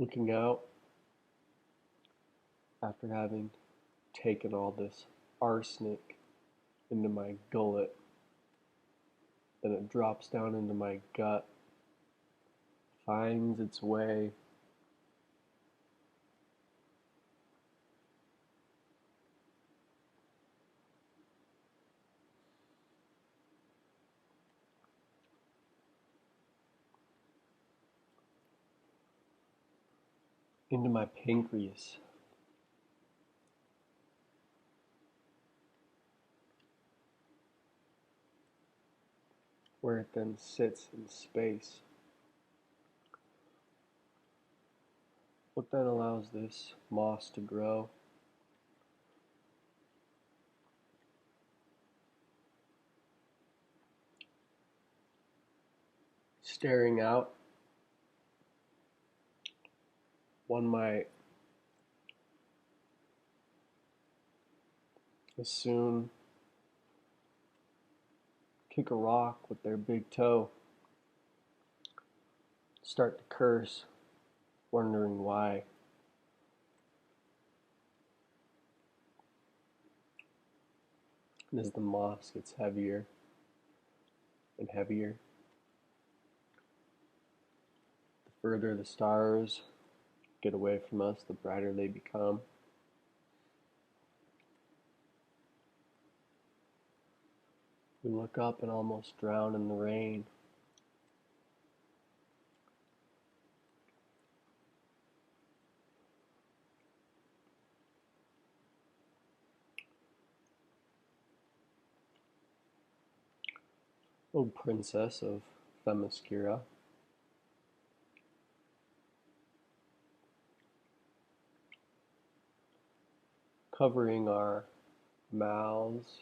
looking out after having taken all this arsenic into my gullet, then it drops down into my gut, finds its way into my pancreas, where it then sits in space. What then allows this moss to grow? Staring out, one might as soon kick a rock with their big toe, start to curse, wondering why. And as the moss gets heavier and heavier, the further the stars get away from us, the brighter they become. We look up and almost drown in the rain. O princess of Themyscira, covering our mouths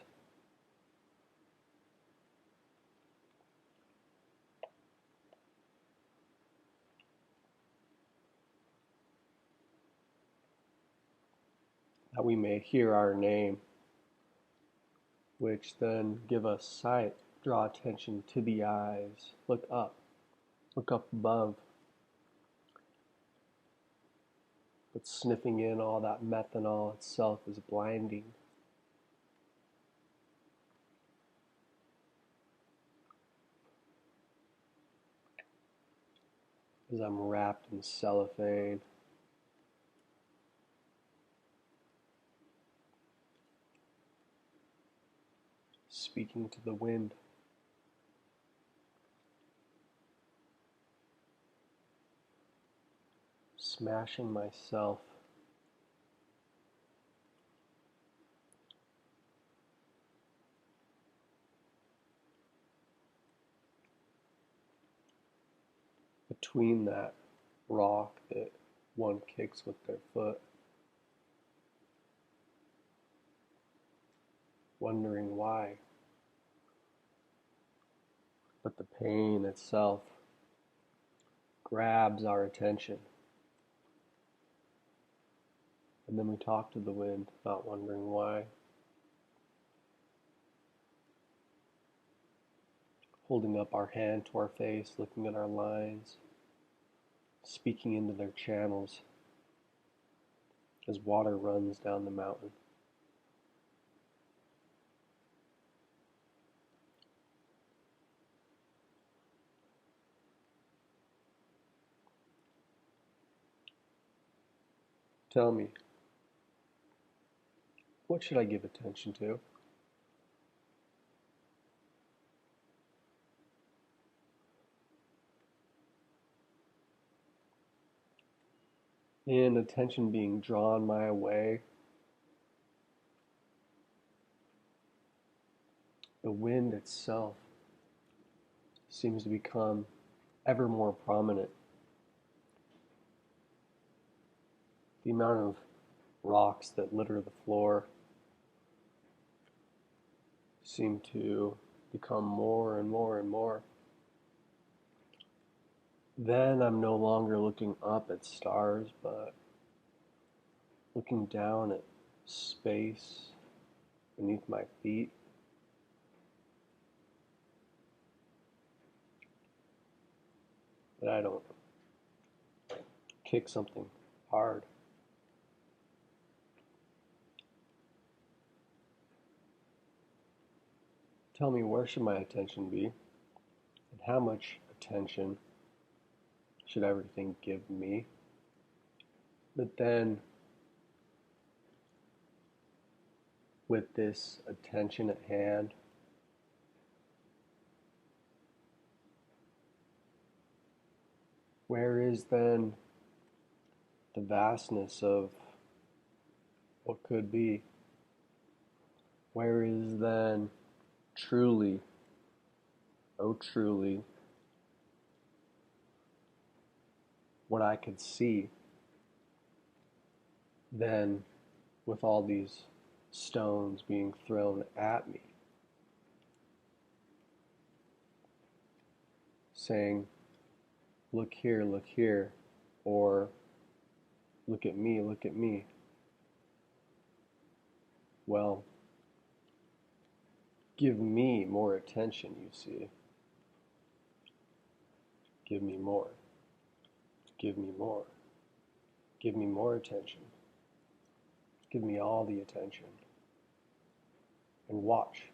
that we may hear our name, which then give us sight. Draw attention to the eyes. Look up above. But sniffing in all that methanol itself is blinding. As I'm wrapped in cellophane, speaking to the wind. Smashing myself between that rock that one kicks with their foot, wondering why. But the pain itself grabs our attention. And then we talk to the wind, not wondering why. Holding up our hand to our face, looking at our lines, speaking into their channels as water runs down the mountain. Tell me, what should I give attention to? And attention being drawn my way, the wind itself seems to become ever more prominent. The amount of rocks that litter the floor seem to become more and more and more. Then I'm no longer looking up at stars, but looking down at space beneath my feet. That I don't kick something hard. Tell me, where should my attention be? And how much attention should everything give me? But then, with this attention at hand, where is then the vastness of what could be? Where is then truly, oh truly, what I could see then with all these stones being thrown at me, saying, look here, or look at me, look at me. Well, give me more attention, you see. Give me more. Give me more. Give me more attention. Give me all the attention. And watch.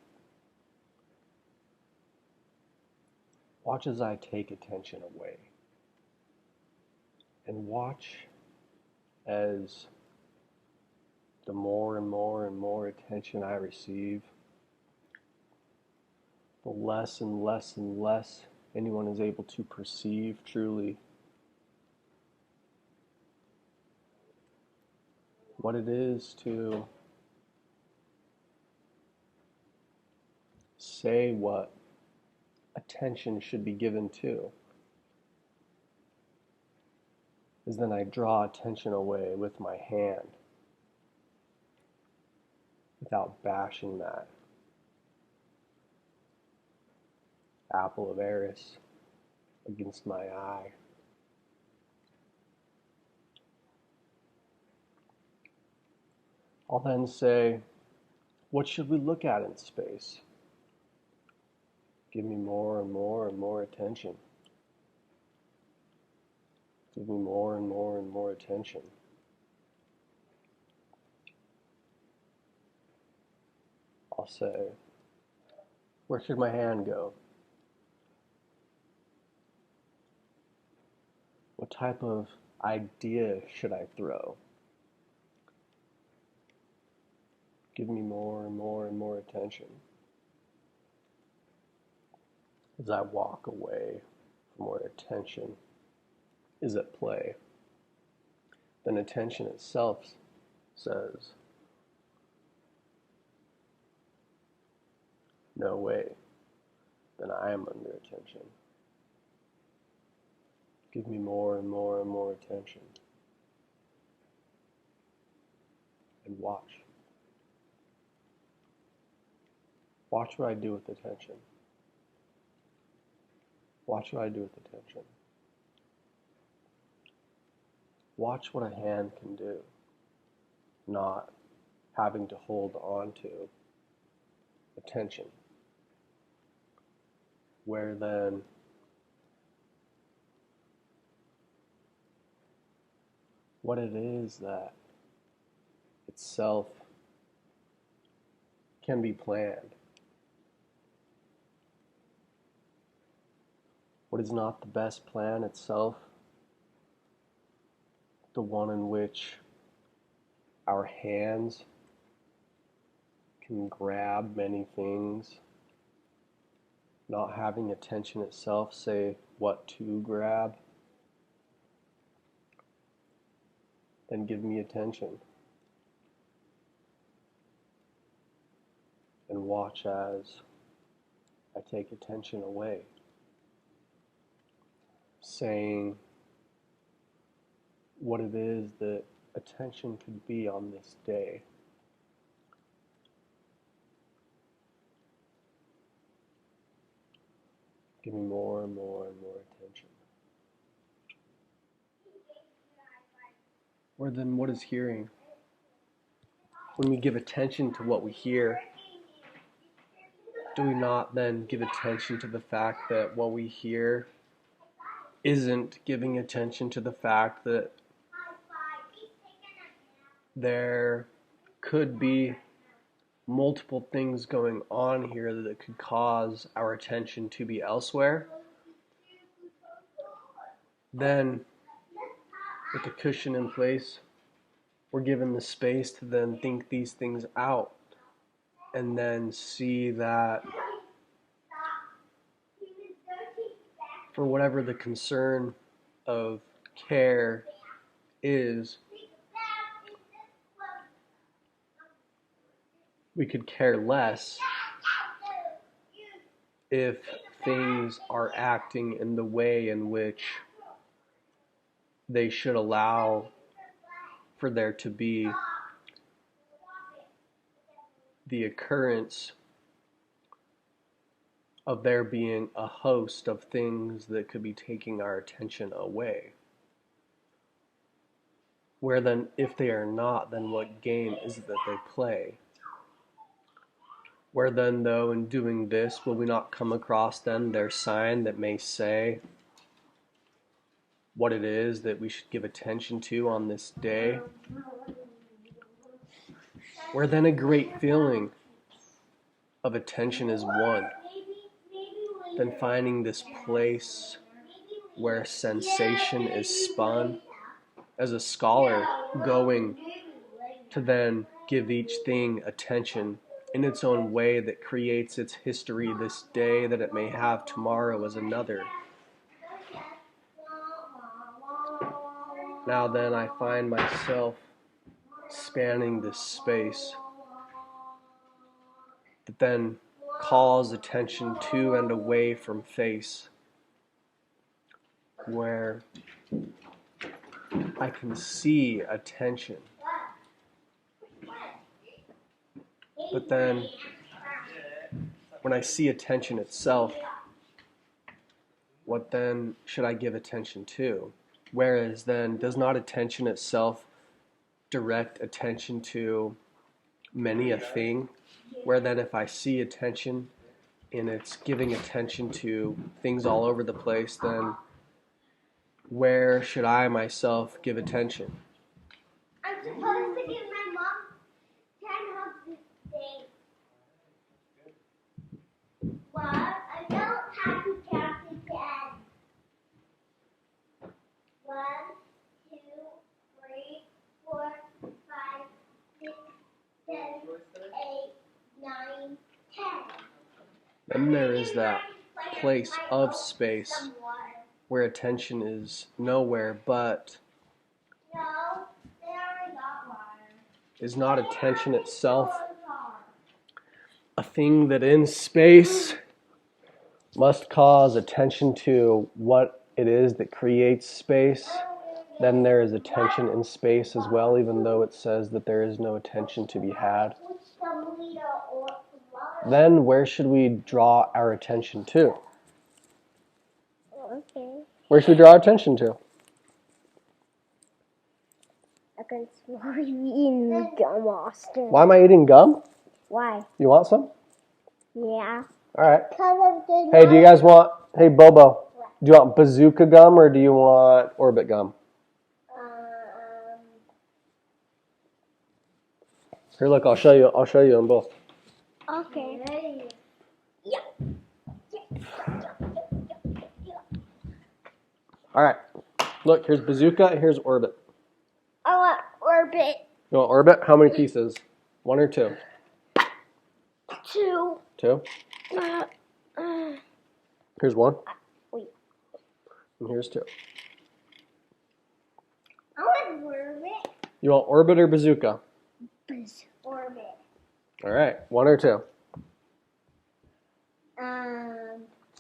Watch as I take attention away. And watch as the more and more and more attention I receive, the less and less and less anyone is able to perceive truly what it is to say what attention should be given to. Is then I draw attention away with my hand without bashing that apple of Eris against my eye. I'll then say, what should we look at in space? Give me more and more and more attention. Give me more and more and more attention. I'll say, where should my hand go? What type of idea should I throw? Give me more and more and more attention. As I walk away from where attention is at play, then attention itself says, no way, then I am under attention. Give me more and more and more attention. And watch. Watch what I do with attention. Watch what I do with attention. Watch what a hand can do, not having to hold on to attention. Where then what it is that itself can be planned. What is not the best plan itself, the one in which our hands can grab many things, not having attention itself say what to grab, then give me attention. And watch as I take attention away, saying what it is that attention could be on this day. Give me more and more and more attention. Or then what is hearing? When we give attention to what we hear, do we not then give attention to the fact that what we hear isn't giving attention to the fact that there could be multiple things going on here that could cause our attention to be elsewhere. Then, with the cushion in place, we're given the space to then think these things out and then see that for whatever the concern of care is, we could care less if things are acting in the way in which they should allow for there to be the occurrence of there being a host of things that could be taking our attention away. Where then, if they are not, then what game is it that they play? Where then, though, in doing this, will we not come across then their sign that may say what it is that we should give attention to on this day? Where then a great feeling of attention is won. Then finding this place where sensation is spun, as a scholar going to then give each thing attention in its own way that creates its history this day that it may have tomorrow as another. Now then I find myself spanning this space that then calls attention to and away from face, where I can see attention. But then, when I see attention itself, what then should I give attention to? Whereas then, does not attention itself direct attention to many a thing? Where then if I see attention and it's giving attention to things all over the place, then where should I myself give attention? I'm supposed to give my mom 10 hugs this day. What? I don't have to count to 10. 1, 2, 3, 4, 5, 6, 7, 8, 9, 10. Then there is that place of space where attention is nowhere, but is not attention itself a thing that in space must cause attention to what it is that creates space? Then there is attention in space as well, even though it says that there is no attention to be had. Then where should we draw our attention to? Okay. Where should we draw our attention to? I can smell you eating gum, Austin. Why am I eating gum? Why? You want some? Yeah. All right. Because Hey, do you guys want, hey Bobo, do you want bazooka gum or do you want orbit gum? Here, look, I'll show you them both. Okay. Yeah. All right. Look, here's bazooka, here's orbit. I want orbit. You want orbit? How many pieces? 1 or 2? 2. 2? Here's 1. Wait. And here's 2. I want orbit. You want orbit or bazooka? Orbit. All right. 1 or 2?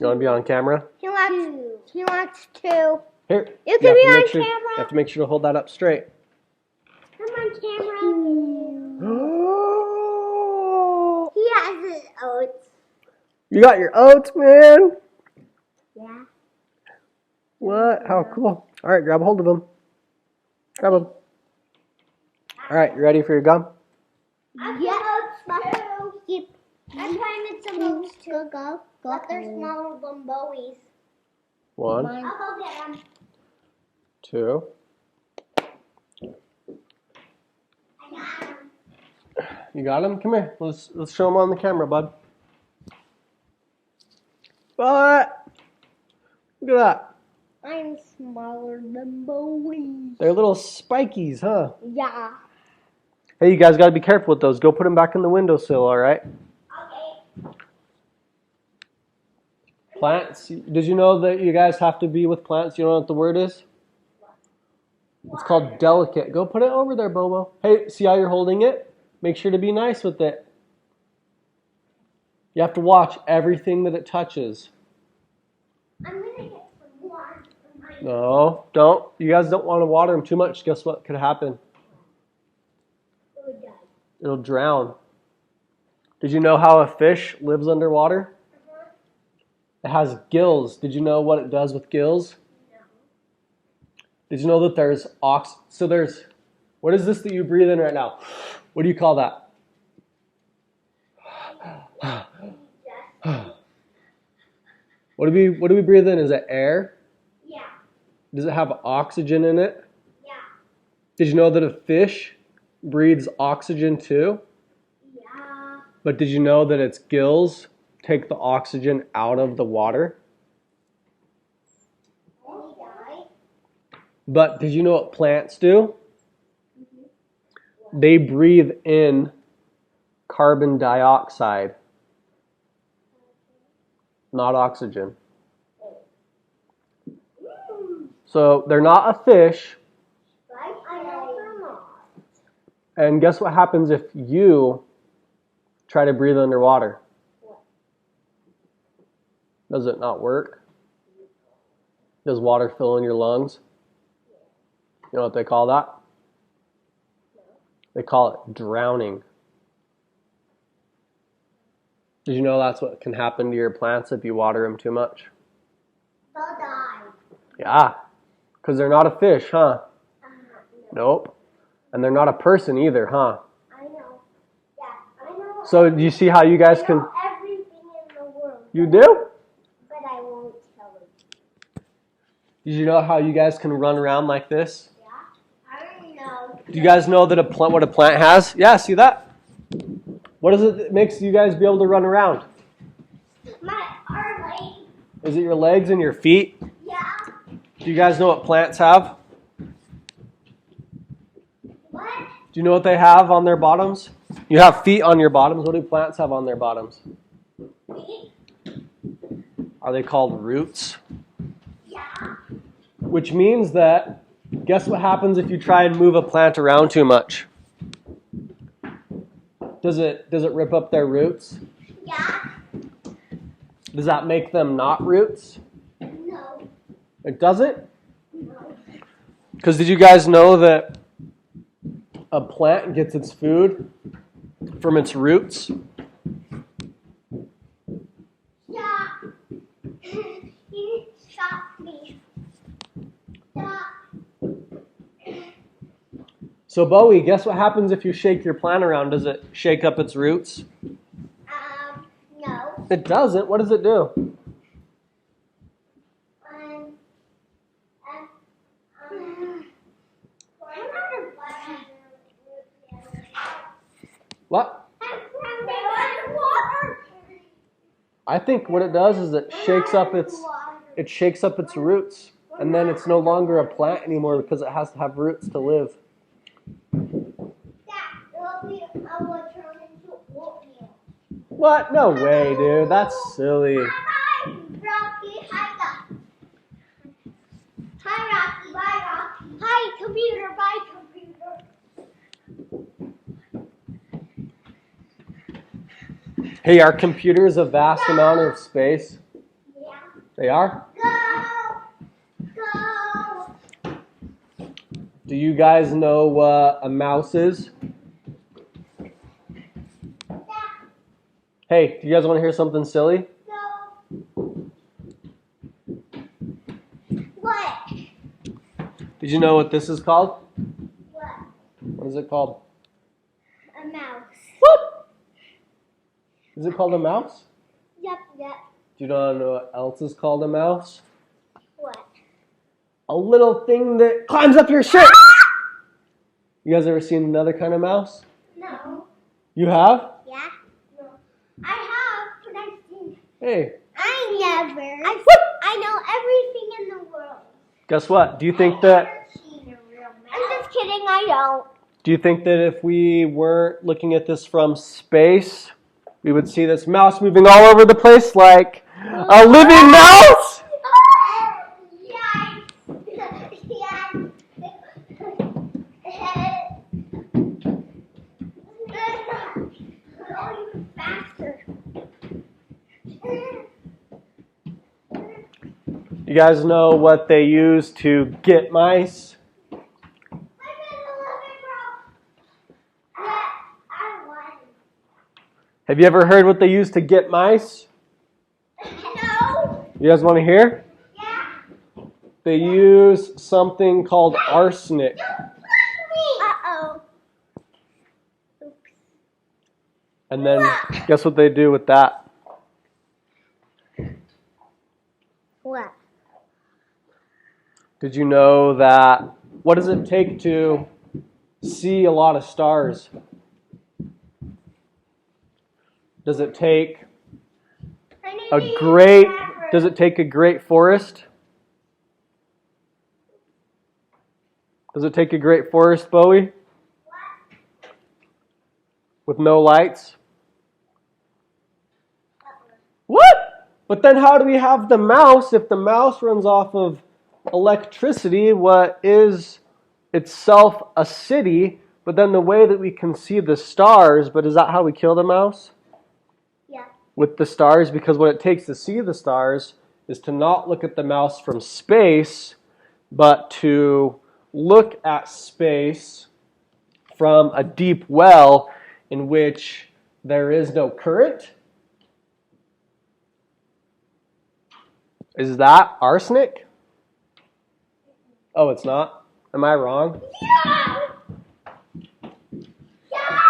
You want to be on camera? He wants 2. Here. You can be on camera. camera. You have to make sure to hold that up straight. Come on camera. He has his oats. You got your oats, man. Yeah. What? How cool. All right, grab a hold of them. Grab them. All right, you ready for your gum? Yeah. Yep. I'm trying to some oats too. Go. But they're smaller than Bowie's. 1, I'll go get them. 2. You got him? Come here. Let's show him on the camera, bud. What? Look at that. I'm smaller than Bowie. They're little spikies, huh? Yeah. Hey, you guys got to be careful with those. Go put them back in the windowsill, all right? Okay. Plants. Did you know that you guys have to be with plants? You know what the word is? It's called delicate. Go put it over there, Bobo. Hey, see how you're holding it? Make sure to be nice with it. You have to watch everything that it touches. I'm going to get some water for my... No, don't. You guys don't want to water them too much. Guess what could happen? It would die. It'll drown. Did you know how a fish lives underwater? It has gills. Did you know what it does with gills? No. Did you know that there's what is this that you breathe in right now? What do you call that? What do we breathe in? Is it air? Yeah. Does it have oxygen in it? Yeah. Did you know that a fish breathes oxygen too? Yeah. But did you know that its gills take the oxygen out of the water? And he died? But did you know what plants do? They breathe in carbon dioxide, not oxygen. So they're not a fish. Right? I know they're not. And guess what happens if you try to breathe underwater? What? Does it not work? Does water fill in your lungs? You know what they call that? They call it drowning. Did you know that's what can happen to your plants if you water them too much? They'll die. Yeah, because they're not a fish, huh? No. Nope. And they're not a person either, huh? I know. Yeah, I know. So do you see how you guys can... I know everything in the world. You do? But I won't tell you. Did you know how you guys can run around like this? Yeah? I don't know. Do you guys know that what a plant has? Yeah, see that? What is it that makes you guys be able to run around? Our legs. Is it your legs and your feet? Yeah. Do you guys know what plants have? What? Do you know what they have on their bottoms? You have feet on your bottoms. What do plants have on their bottoms? Feet? Are they called roots? Yeah. Which means that, guess what happens if you try and move a plant around too much? Does it rip up their roots? Yeah. Does that make them not roots? No. It doesn't? No. Because did you guys know that a plant gets its food from its roots? Yeah. You shocked me. Yeah. So Bowie, guess what happens if you shake your plant around? Does it shake up its roots? No. It doesn't. What does it do? What? I think what it does is it shakes up its roots, and then it's no longer a plant anymore because it has to have roots to live. What? No way, dude. That's silly. Hi, Rocky. Hi, Rocky. Bye, Rocky. Hi, computer. Bye, computer. Hey, are computers a vast amount of space? Yeah. They are? Go. Do you guys know what a mouse is? Hey, do you guys want to hear something silly? No. What? Did you know what this is called? What? What is it called? A mouse. What? Is it called a mouse? Yep. Do you know what else is called a mouse? What? A little thing that climbs up your shirt. You guys ever seen another kind of mouse? No. You have? Yeah. No. I have, but I've seen. Hey. I never. I know everything in the world. Guess what? Do you think that... I'm just kidding, I don't. Do you think that if we weren't looking at this from space, we would see this mouse moving all over the place like a living mouse? You guys know what they use to get mice? Have you ever heard what they use to get mice? No. You guys want to hear? Yeah. They use something called arsenic. Uh-oh. And then guess what they do with that? What? Did you know that, what does it take to see a lot of stars? Does it take a great forest? Does it take a great forest, Bowie? With no lights? What? But then how do we have the mouse if the mouse runs off of electricity, what is itself a city, but then the way that we can see the stars, but is that how we kill the mouse? Yeah. With the stars, because what it takes to see the stars is to not look at the mouse from space, but to look at space from a deep well in which there is no current. Is that arsenic? Oh, it's not? Am I wrong? Yeah. Yeah.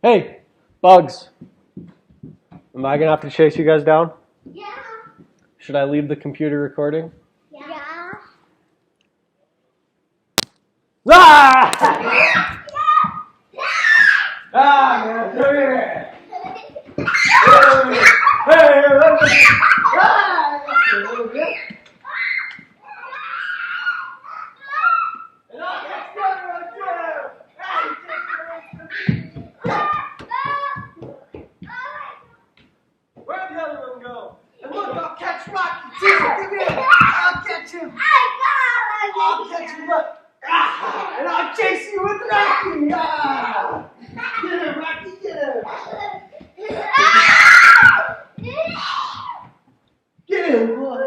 Hey, bugs. Am I going to have to chase you guys down? Yeah. Should I leave the computer recording? Yeah. Ah! Ah, man, come here. Hey, let's Where'd the other one go? And look, I'll catch Rocky too. Come here. I'll catch him. I'll catch him. Look. Ah, and I'll chase you with Rocky. Ah. Get him, Rocky. Get him. Get him, boy.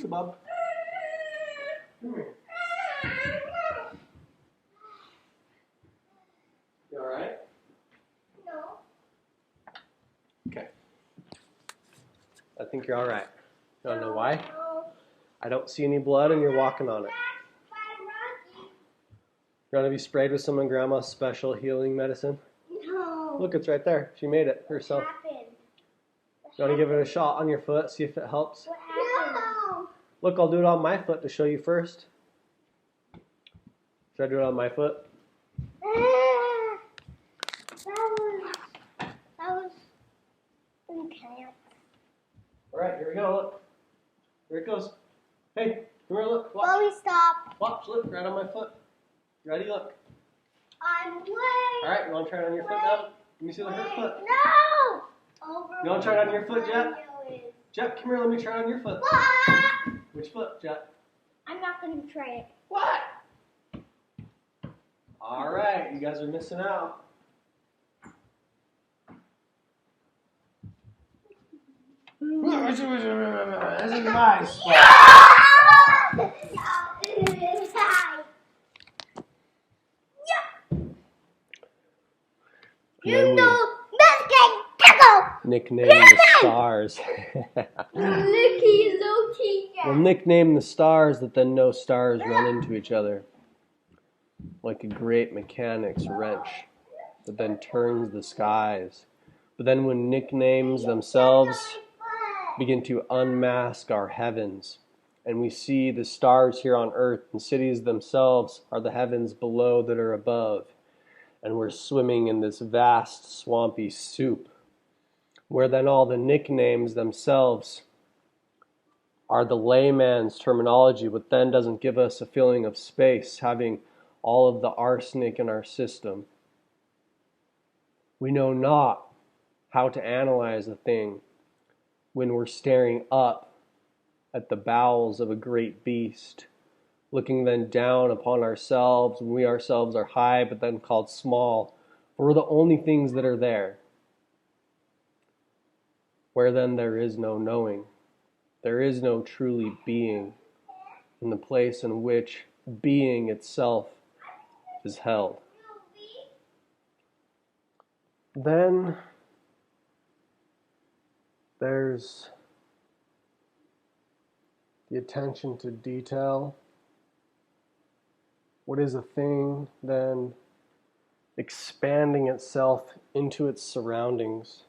Bob. Come here. You all right? No. Okay. I think you're all right. You want to know why? I don't see any blood and you're walking on it. You want to be sprayed with some of Grandma's special healing medicine? No. Look, it's right there. She made it herself. What happened? You want to give it a shot on your foot, see if it helps? What happened? No. Look, I'll do it on my foot to show you first. Should I do it on my foot? That was intense. All right, here we go. Look. Here it goes. Hey, come here, look. Watch. Chloe, stop. Watch, look, right on my foot. Ready? Look. I'm waiting. All right, you want to try it on your foot now? Let me see the hurt foot. No! You want to try it on your foot, Jet? Jet, come here, let me try it on your foot. What? Which foot, Jet? I'm not going to try it. What? All right, you guys are missing out. This is my spot. You know, Mexican taco. Nickname the stars. We'll nickname the stars that then no stars run into each other. Like a great mechanic's wrench that then turns the skies. But then when nicknames themselves begin to unmask our heavens, and we see the stars here on earth, and cities themselves are the heavens below that are above, and we're swimming in this vast swampy soup, where then all the nicknames themselves are the layman's terminology, but then doesn't give us a feeling of space, having all of the arsenic in our system. We know not how to analyze a thing when we're staring up at the bowels of a great beast, looking then down upon ourselves when we ourselves are high but then called small, for we're the only things that are there, where then there is no knowing. There is no truly being in the place in which being itself is held. Then there's the attention to detail. What is a thing then expanding itself into its surroundings,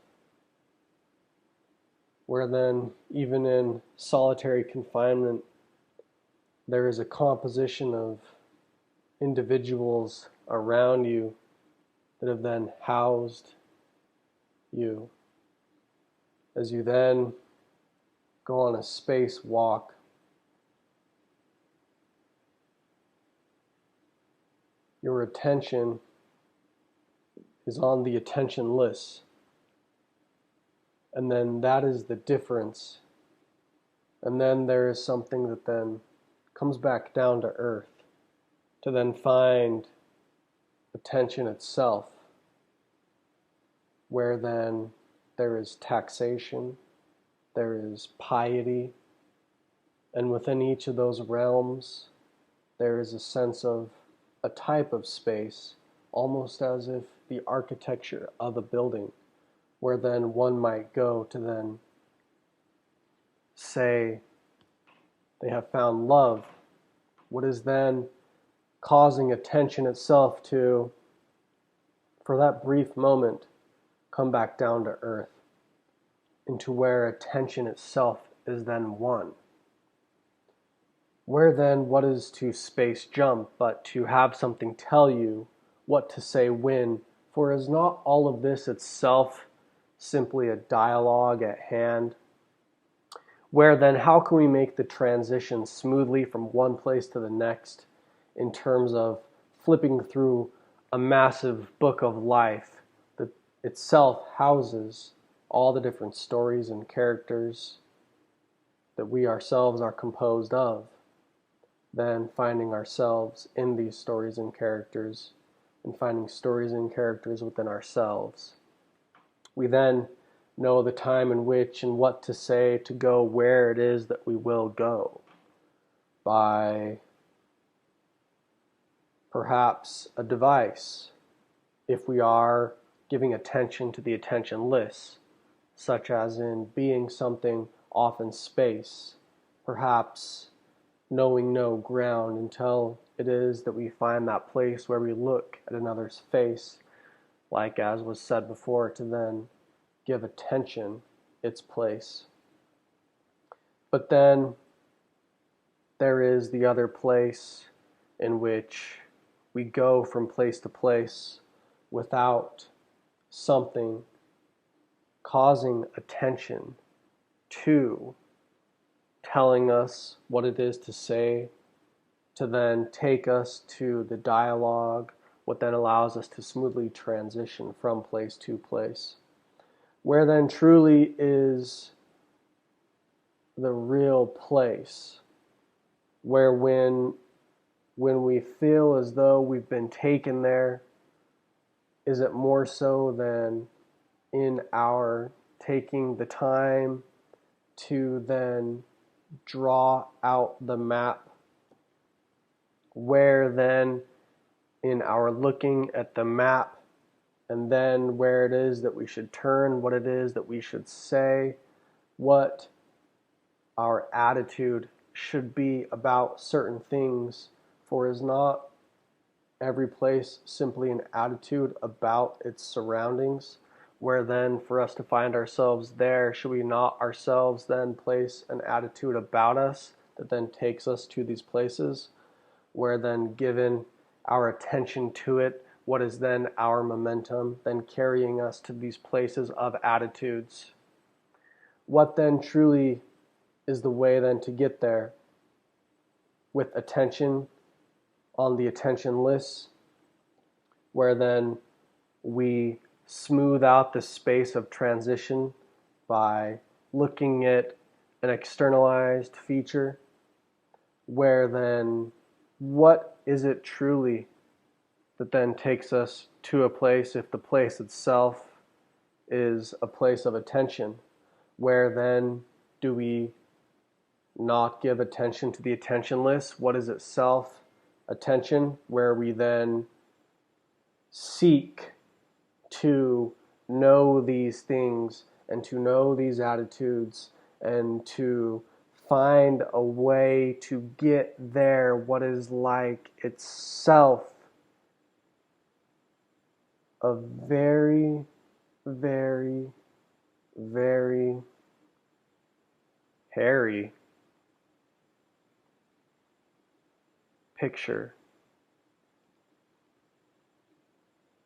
where then even in solitary confinement there is a composition of individuals around you that have then housed you. As you then go on a space walk, your attention is on the attentionless. And then that is the difference. And then there is something that then comes back down to earth to then find attention itself, where then there is taxation, there is piety, and within each of those realms there is a sense of a type of space, almost as if the architecture of a building, where then one might go to then say they have found love. What is then causing attention itself to, for that brief moment, come back down to earth, into where attention itself is then one. Where then what is to space jump but to have something tell you what to say when, for is not all of this itself simply a dialogue at hand? Where then how can we make the transition smoothly from one place to the next in terms of flipping through a massive book of life that itself houses all the different stories and characters that we ourselves are composed of, then finding ourselves in these stories and characters, and finding stories and characters within ourselves. We then know the time in which and what to say to go where it is that we will go, by perhaps a device, if we are giving attention to the attentionless, such as in being something off in space, perhaps knowing no ground until it is that we find that place where we look at another's face, like as was said before, to then give attention its place. But then there is the other place in which we go from place to place without something causing attention to telling us what it is to say, to then take us to the dialogue what then allows us to smoothly transition from place to place. Where then truly is the real place, where when we feel as though we've been taken there, is it more so than in our taking the time to then draw out the map, where then in our looking at the map and then where it is that we should turn, what it is that we should say, what our attitude should be about certain things, for is not every place simply an attitude about its surroundings, where then for us to find ourselves there, should we not ourselves then place an attitude about us that then takes us to these places, where then given our attention to it, what is then our momentum, then carrying us to these places of attitudes? What then truly is the way then to get there? With attention on the attentionless, where then we smooth out the space of transition by looking at an externalized feature, where then what is it truly that then takes us to a place, if the place itself is a place of attention, where then do we not give attention to the attentionless? What is itself attention, where we then seek to know these things and to know these attitudes and to find a way to get there, what is like itself a very, very, very hairy picture,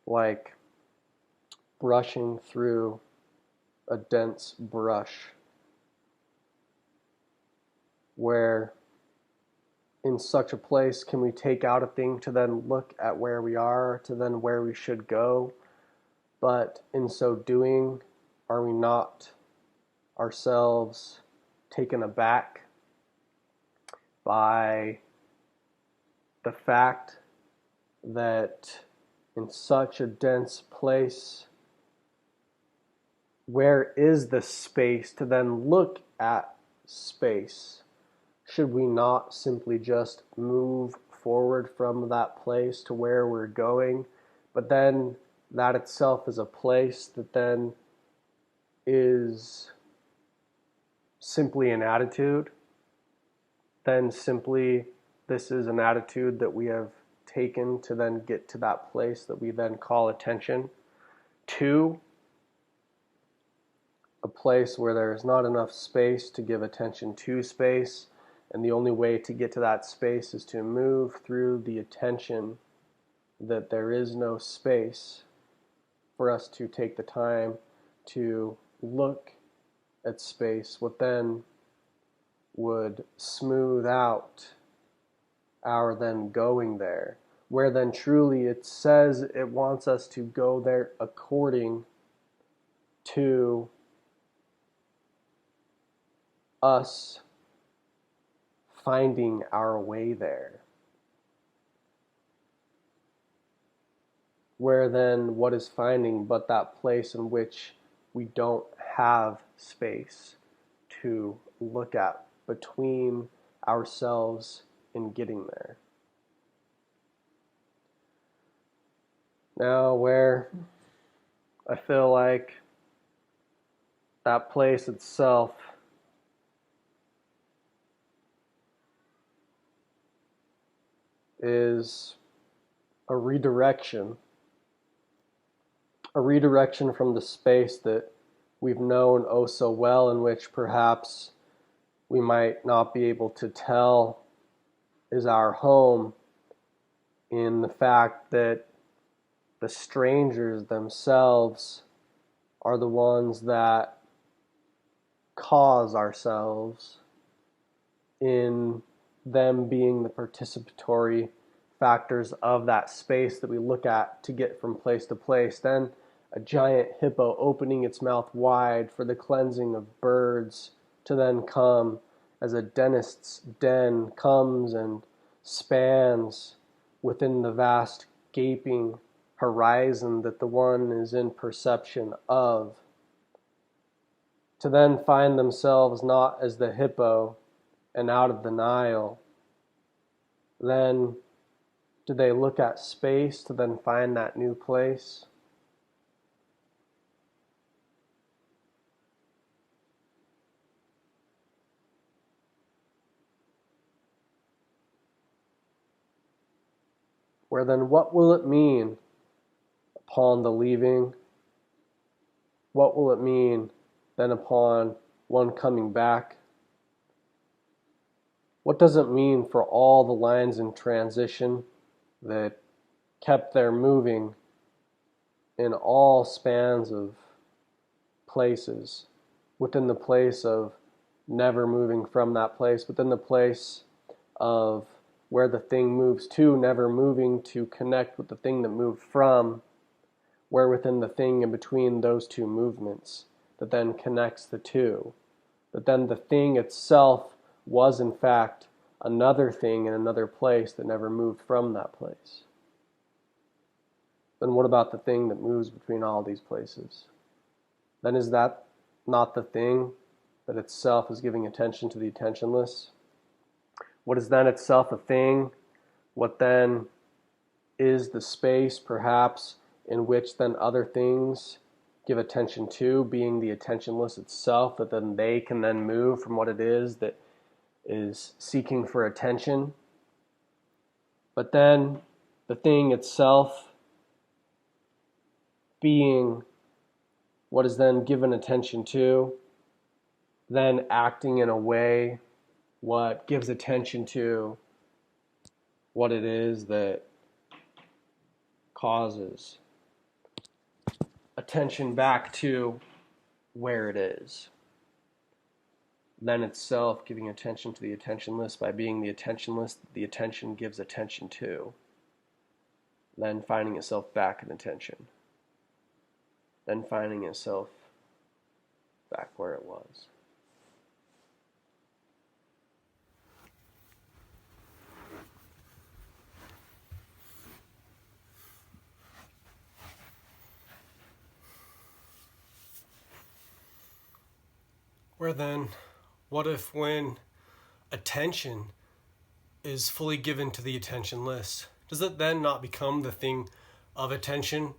like brushing through a dense brush, where in such a place can we take out a thing to then look at where we are, to then where we should go, but in so doing, are we not ourselves taken aback by the fact that in such a dense place, where is the space to then look at space? Should we not simply just move forward from that place to where we're going? But then that itself is a place that then is simply an attitude. Then simply this is an attitude that we have taken to then get to that place that we then call attention. Two, a place where there is not enough space to give attention to space, and the only way to get to that space is to move through the attention that there is no space for us to take the time to look at space, what then would smooth out our then going there, where then truly it says it wants us to go there according to us finding our way there. Where then what is finding but that place in which we don't have space to look at between ourselves in getting there. Now, where I feel like that place itself is a redirection from the space that we've known oh so well, in which perhaps we might not be able to tell is our home, in the fact that the strangers themselves are the ones that cause ourselves in them being the participatory factors of that space that we look at to get from place to place. Then a giant hippo opening its mouth wide for the cleansing of birds to then come as a dentist's den comes and spans within the vast gaping horizon that the one is in perception of, to then find themselves not as the hippo and out of the Nile. Then do they look at space to then find that new place? Where then what will it mean upon the leaving? What will it mean then upon one coming back? What does it mean for all the lines in transition that kept there moving in all spans of places, within the place of never moving from that place, within the place of where the thing moves to, never moving to connect with the thing that moved from, where within the thing in between those two movements that then connects the two, that then the thing itself was in fact another thing in another place that never moved from that place. Then what about the thing that moves between all these places? Then is that not the thing that itself is giving attention to the attentionless? What is then itself a thing? What then is the space, perhaps, in which then other things give attention to, being the attentionless itself, that then they can then move from what it is that is seeking for attention? But then the thing itself being what is then given attention to, then acting in a way what gives attention to what it is that causes attention back to where it is. Then itself giving attention to the attentionless by being the attentionless the attention gives attention to. Then finding itself back in attention. Then finding itself back where it was. Where then, what if when attention is fully given to the attentionless, does it then not become the thing of attention,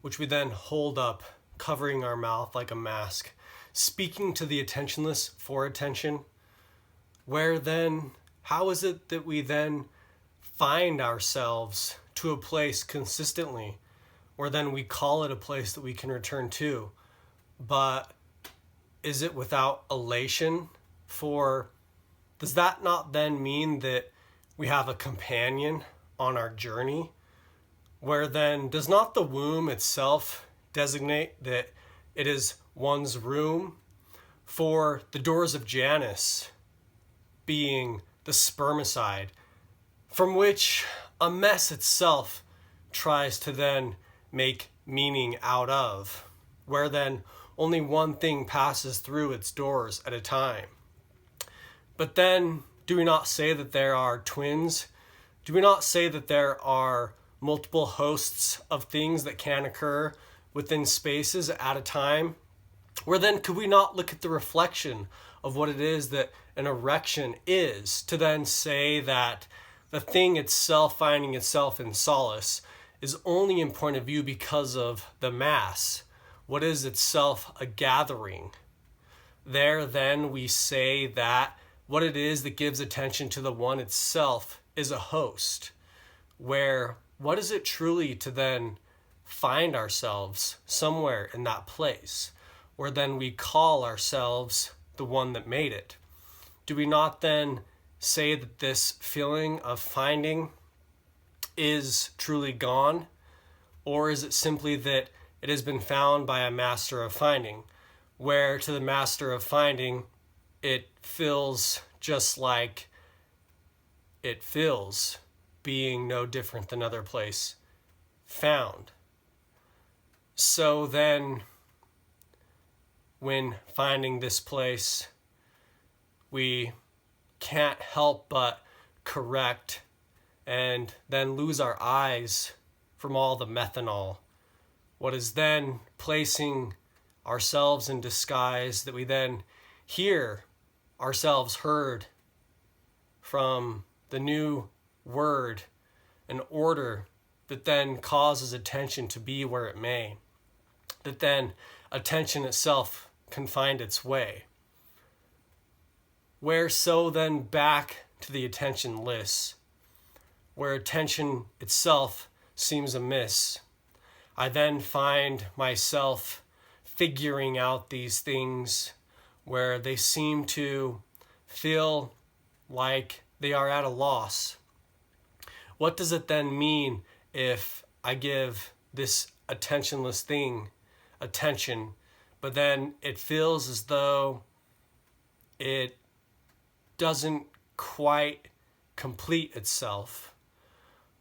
which we then hold up, covering our mouth like a mask, speaking to the attentionless for attention? Where then, how is it that we then find ourselves to a place consistently, or then we call it a place that we can return to, but is it without elation? For does that not then mean that we have a companion on our journey? Where then does not the womb itself designate that it is one's room? For the doors of Janus being the spermicide, from which a mess itself tries to then make meaning out of, where then only one thing passes through its doors at a time. But then, do we not say that there are twins? Do we not say that there are multiple hosts of things that can occur within spaces at a time? Where then could we not look at the reflection of what it is that an erection is, to then say that the thing itself finding itself in solace is only in point of view because of the mass? What is itself a gathering? There then we say that what it is that gives attention to the one itself is a host, where what is it truly to then find ourselves somewhere in that place, where then we call ourselves the one that made it? Do we not then say that this feeling of finding is truly gone? Or is it simply that it has been found by a master of finding, where to the master of finding, it feels just like it feels, being no different than other place found. So then, when finding this place, we can't help but correct and then lose our eyes from all the methanol. What is then placing ourselves in disguise that we then hear ourselves heard from the new word, an order that then causes attention to be where it may, that then attention itself can find its way. Where so then back to the attentionless, where attention itself seems amiss, I then find myself figuring out these things where they seem to feel like they are at a loss. What does it then mean if I give this attentionless thing attention, but then it feels as though it doesn't quite complete itself?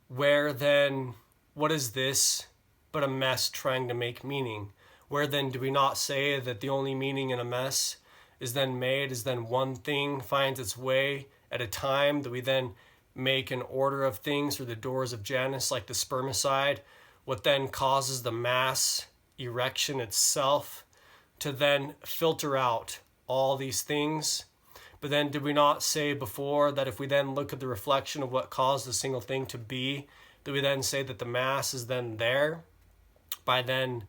Where then, what is this but a mess trying to make meaning? Where then do we not say that the only meaning in a mess is then made, is then one thing finds its way at a time, that we then make an order of things through the doors of Janus like the spermicide, what then causes the mass erection itself to then filter out all these things? But then did we not say before that if we then look at the reflection of what caused the single thing to be, that we then say that the mass is then there by then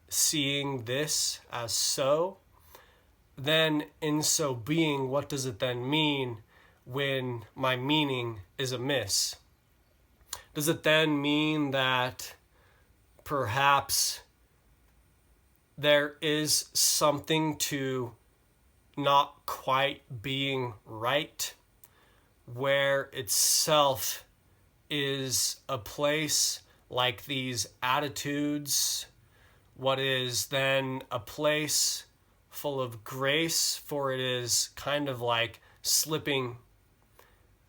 seeing this as so? Then in so being, what does it then mean when my meaning is amiss? Does it then mean that perhaps there is something to not quite being right, where itself is a place like these attitudes, what is then a place full of grace, for it is kind of like slipping?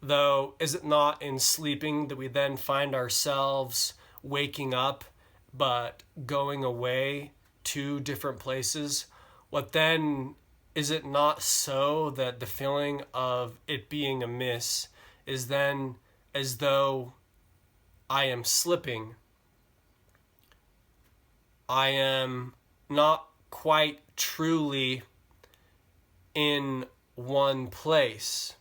Though, is it not in sleeping that we then find ourselves waking up, but going away to different places? What then, is it not so that the feeling of it being amiss is then as though I am slipping? I am not quite truly in one place,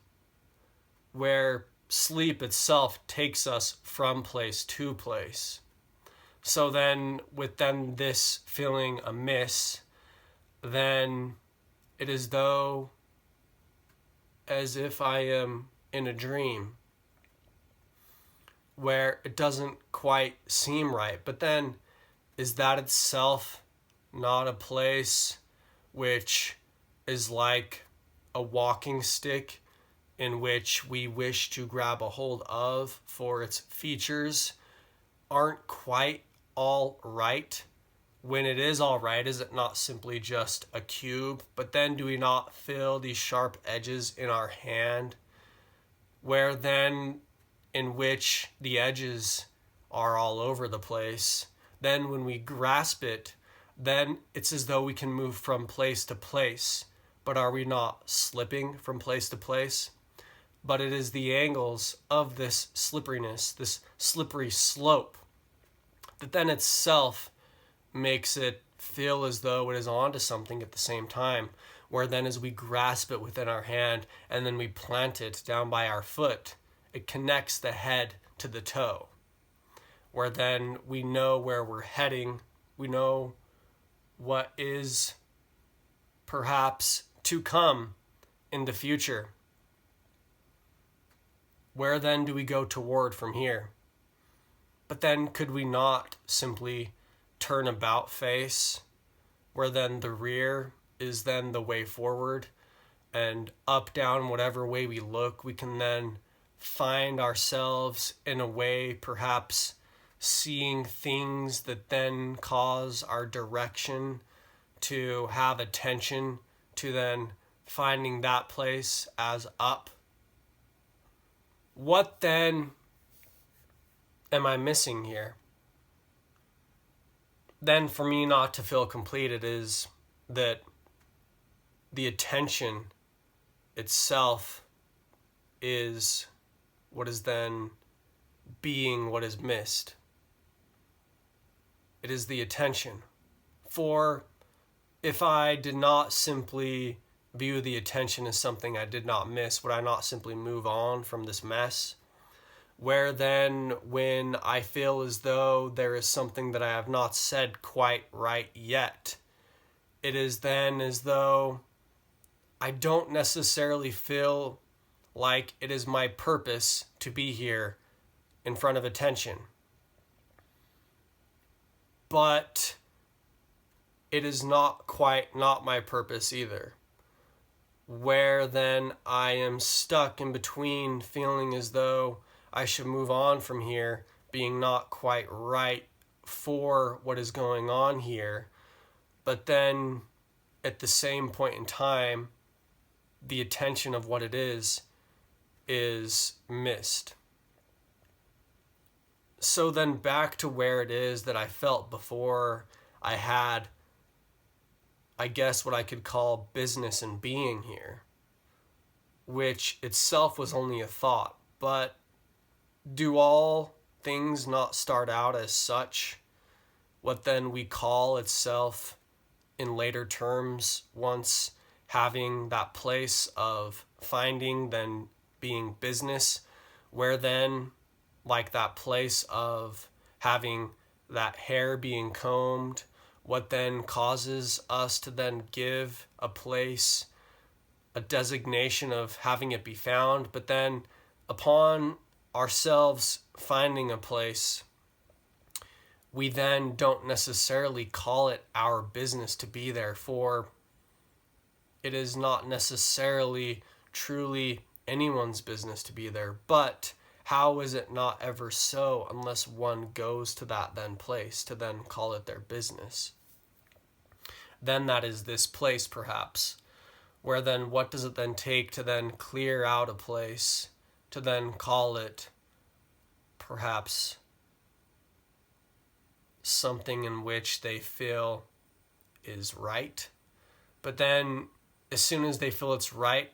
where sleep itself takes us from place to place. So then, with then this feeling amiss, then it is though as if I am in a dream, where it doesn't quite seem right. But then, is that itself not a place which is like a walking stick in which we wish to grab a hold of, for its features aren't quite all right? When it is all right, is it not simply just a cube? But then do we not feel these sharp edges in our hand, where then in which the edges are all over the place? Then when we grasp it, then it's as though we can move from place to place. But are we not slipping from place to place? But it is the angles of this slipperiness, this slippery slope, that then itself makes it feel as though it is onto something at the same time, where then as we grasp it within our hand and then we plant it down by our foot, it connects the head to the toe, where then we know where we're heading, we know what is perhaps to come in the future. Where then do we go toward from here? But then could we not simply turn about face, where then the rear is then the way forward, and up, down, whatever way we look, we can then find ourselves in a way perhaps seeing things that then cause our direction to have attention to then finding that place as up? what then am I missing here? Then for me not to feel complete, it is that the attention itself is what is then being what is missed. It is the attention. For if I did not simply view the attention as something I did not miss, would I not simply move on from this mess? Where then, when I feel as though there is something that I have not said quite right yet, it is then as though I don't necessarily feel like it is my purpose to be here in front of attention. But it is not my purpose either. Where then I am stuck in between, feeling as though I should move on from here, being not quite right for what is going on here. But then at the same point in time, the attention of what it is missed. So then back to where it is that I felt before I had, I guess, what I could call business and being here, which itself was only a thought. But do all things not start out as such? What then we call itself in later terms, once having that place of finding, then being business, where then, like that place of having that hair being combed, what then causes us to then give a place, a designation of having it be found, but then upon ourselves finding a place, we then don't necessarily call it our business to be there, for it is not necessarily truly anyone's business to be there. But how is it not ever so unless one goes to that then place to then call it their business? Then that is this place, perhaps, where then what does it then take to then clear out a place, to then call it perhaps something in which they feel is right. But then as soon as they feel it's right,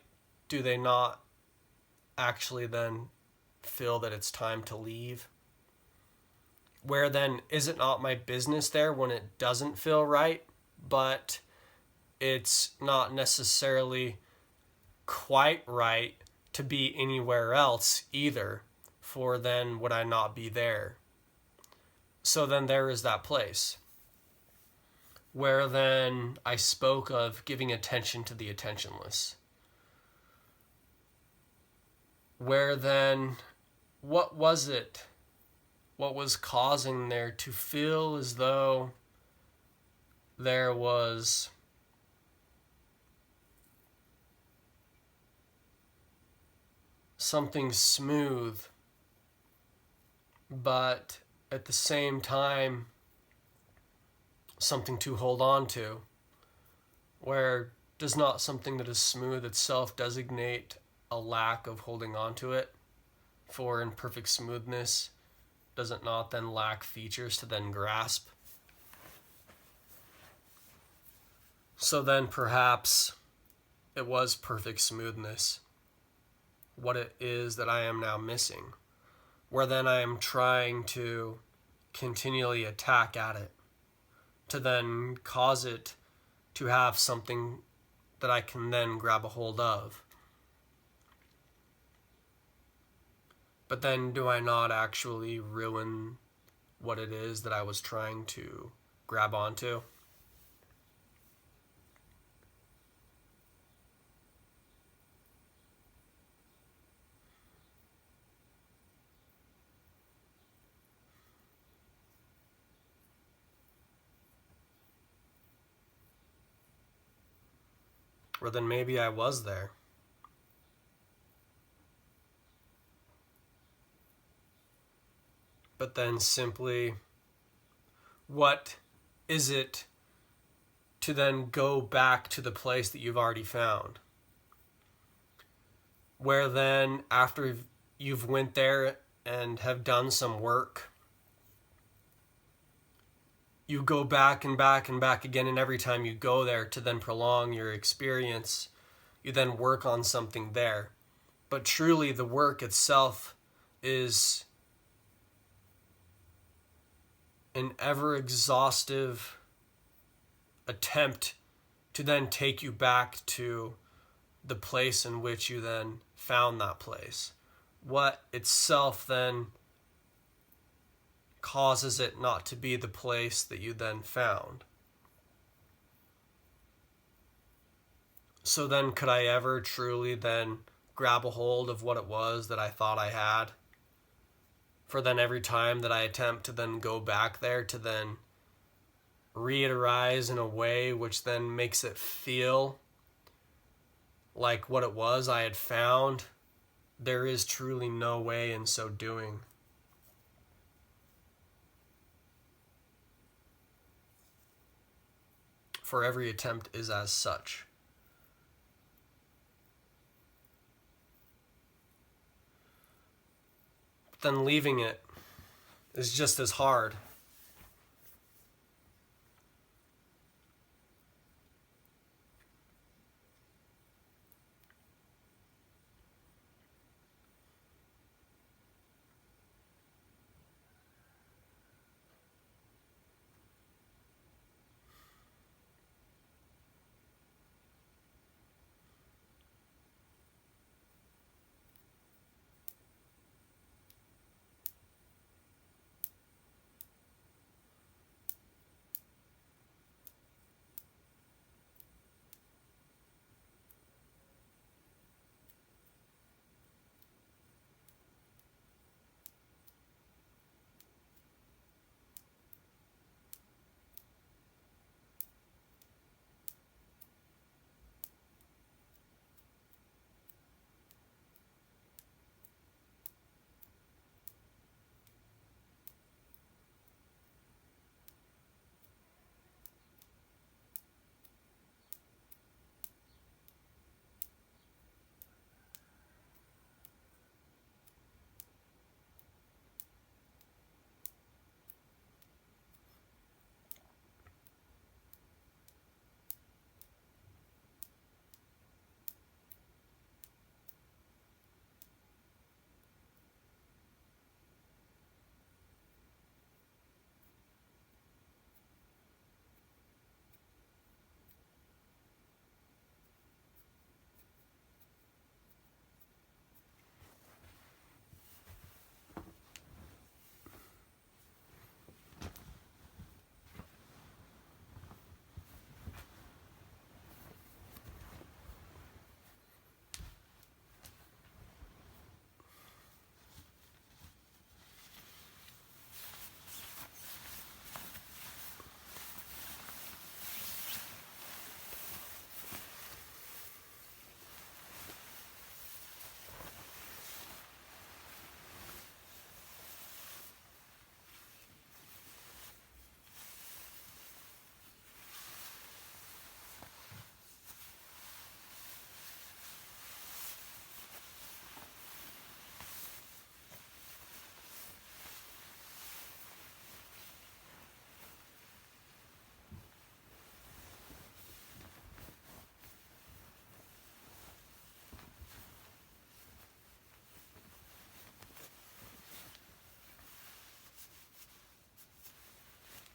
do they not actually then feel that it's time to leave? Where then, is it not my business there when it doesn't feel right, but it's not necessarily quite right to be anywhere else either, for then would I not be there? So then there is that place where then I spoke of giving attention to the attentionless. Where then, what was it? What was causing there to feel as though there was something smooth, but at the same time, something to hold on to? Where does not something that is smooth itself designate a lack of holding on to it? For in perfect smoothness, does it not then lack features to then grasp? So then perhaps it was perfect smoothness, what it is that I am now missing, where then I am trying to continually attack at it, to then cause it to have something that I can then grab a hold of. But then do I not actually ruin what it is that I was trying to grab onto? Or then maybe I was there. But then simply, what is it to then go back to the place that you've already found? Where then, after you've went there and have done some work, you go back and back and back again, and every time you go there to then prolong your experience, you then work on something there. But truly the work itself is an ever-exhaustive attempt to then take you back to the place in which you then found that place. What itself then causes it not to be the place that you then found. So then could I ever truly then grab a hold of what it was that I thought I had? For then every time that I attempt to then go back there to then reiterate in a way which then makes it feel like what it was I had found, there is truly no way in so doing. For every attempt is as such. But then leaving it is just as hard.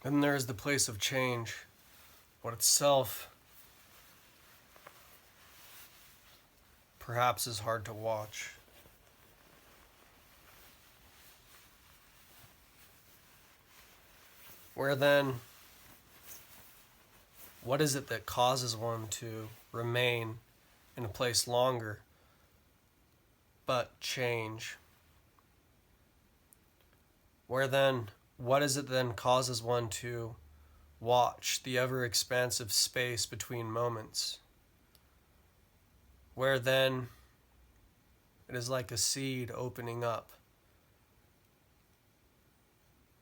Then there is the place of change, what itself perhaps is hard to watch. Where then, what is it that causes one to remain in a place longer, but change? Where then, what is it then causes one to watch the ever-expansive space between moments? Where then, it is like a seed opening up,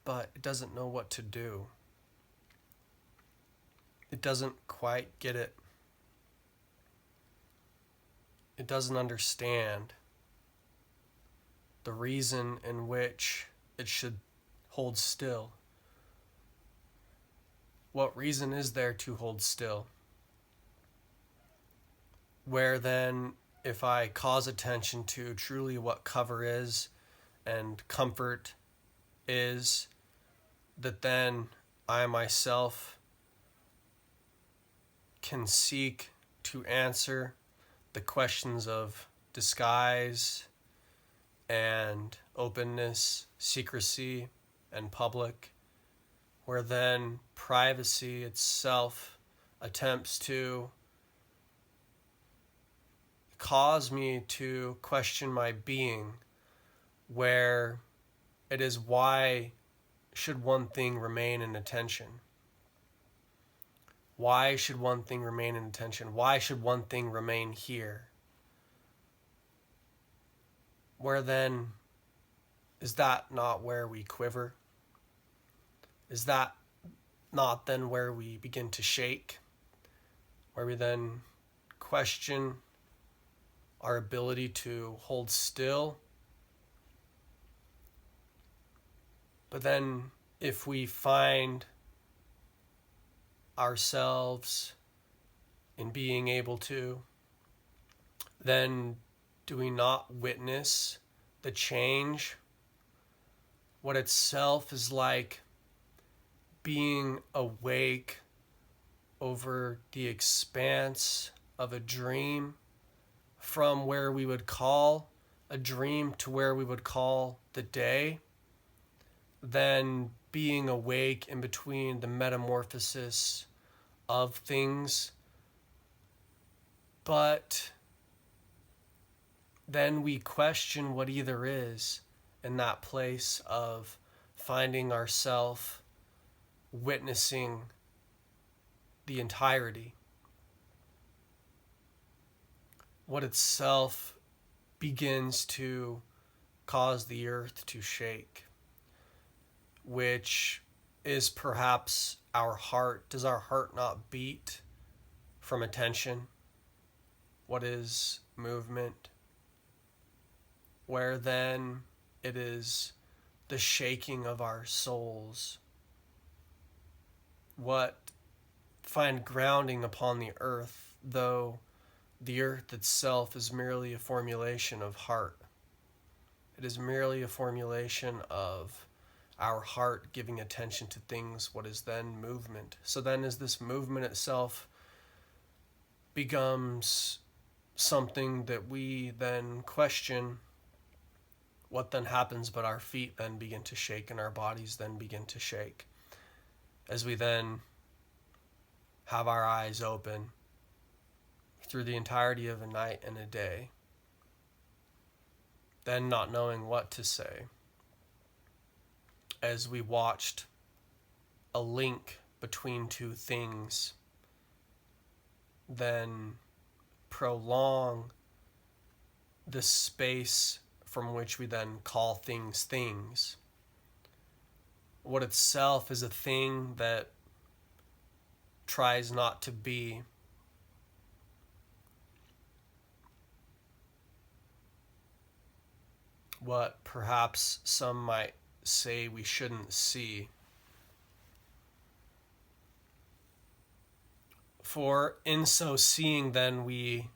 but it doesn't know what to do. It doesn't quite get it. It doesn't understand. the reason in which it should hold still. What reason is there to hold still? Where then, if I cause attention to truly what cover is and comfort is, that then I myself can seek to answer the questions of disguise and openness, secrecy, and public, where then privacy itself attempts to cause me to question my being, where it is why should one thing remain in attention? Why should one thing remain in attention? Why should one thing remain here? Where then, is that not where we quiver? Is that not then where we begin to shake? Where we then question our ability to hold still? But then if we find ourselves in being able to, then do we not witness the change? What itself is like being awake over the expanse of a dream, from where we would call a dream to where we would call the day, then being awake in between the metamorphosis of things. But then we question what either is in that place of finding ourselves witnessing the entirety. What itself begins to cause the earth to shake, which is perhaps our heart. Does our heart not beat from attention? What is movement? Where then it is the shaking of our souls. What find grounding upon the earth, though the earth itself is merely a formulation of heart. It is merely a formulation of our heart giving attention to things, what is then movement. So then as this movement itself becomes something that we then question, what then happens but our feet then begin to shake and our bodies then begin to shake. As we then have our eyes open through the entirety of a night and a day, then not knowing what to say, as we watched a link between two things then prolong the space from which we then call things things. What itself is a thing that tries not to be. What perhaps some might say we shouldn't see. For in so seeing, then we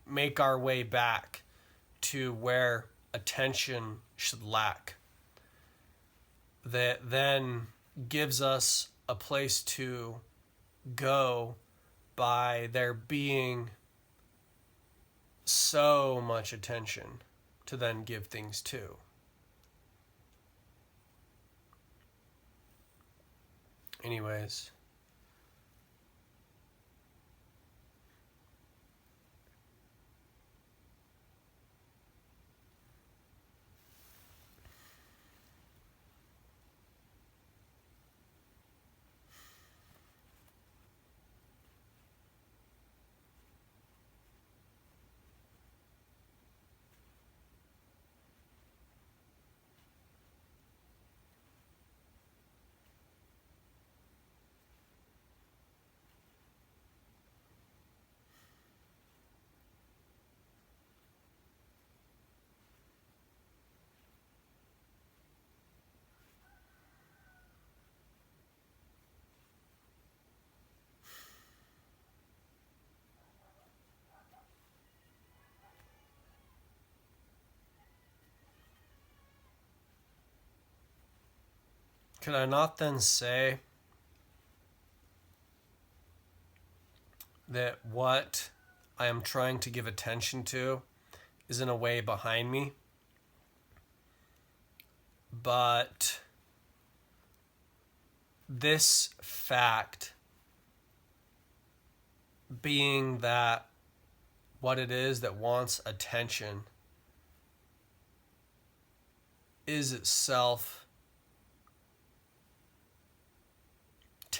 make our way back to where attention should lack. That then gives us a place to go by there being so much attention to then give things to. Anyways, Could I not then say that what I am trying to give attention to is in a way behind me, but this fact being that what it is that wants attention is itself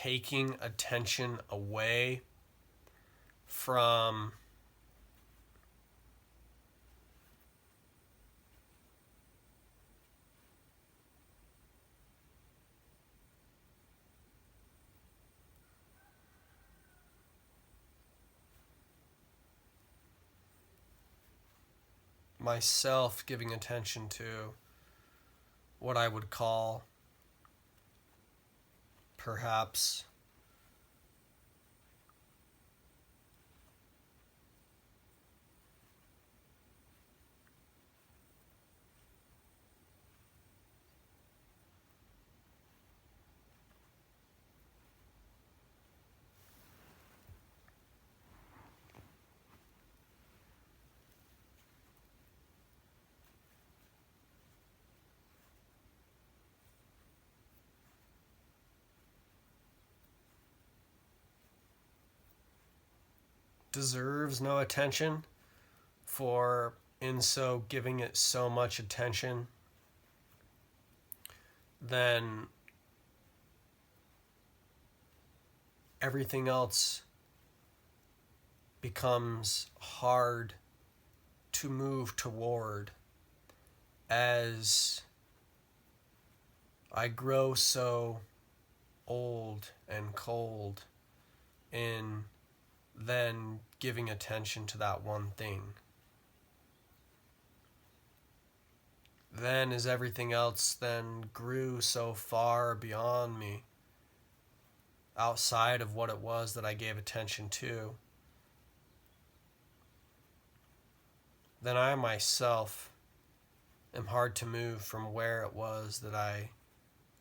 taking attention away from myself giving attention to what I would call perhaps deserves no attention, for in so giving it so much attention, then everything else becomes hard to move toward as I grow so old and cold in then giving attention to that one thing. Then as everything else then grew so far beyond me, outside of what it was that I gave attention to, then I myself am hard to move from where it was that I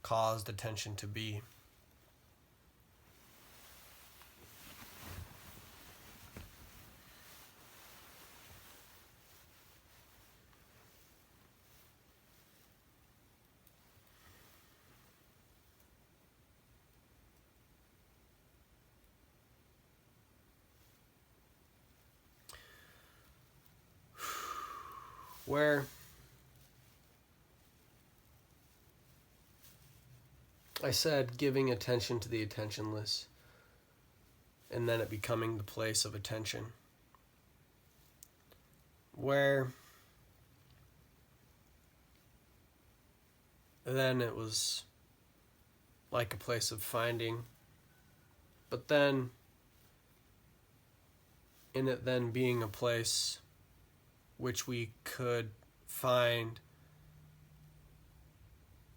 caused attention to be. Where I said giving attention to the attentionless, and then it becoming the place of attention. Where then it was like a place of finding, but then in it then being a place which we could find,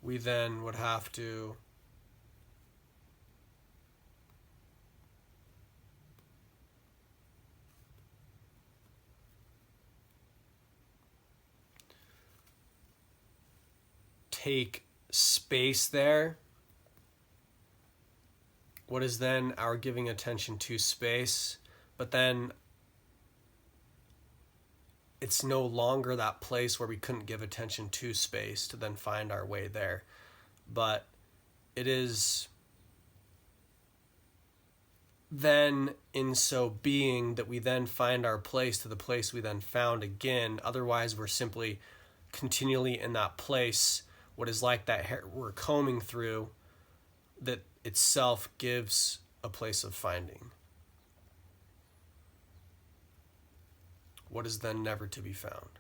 we then would have to take space there. What is then our giving attention to space, but then it's no longer that place where we couldn't give attention to space to then find our way there. But it is then in so being that we then find our place to the place we then found again. Otherwise, we're simply continually in that place, what is like that hair we're combing through, that itself gives a place of finding. What is then never to be found?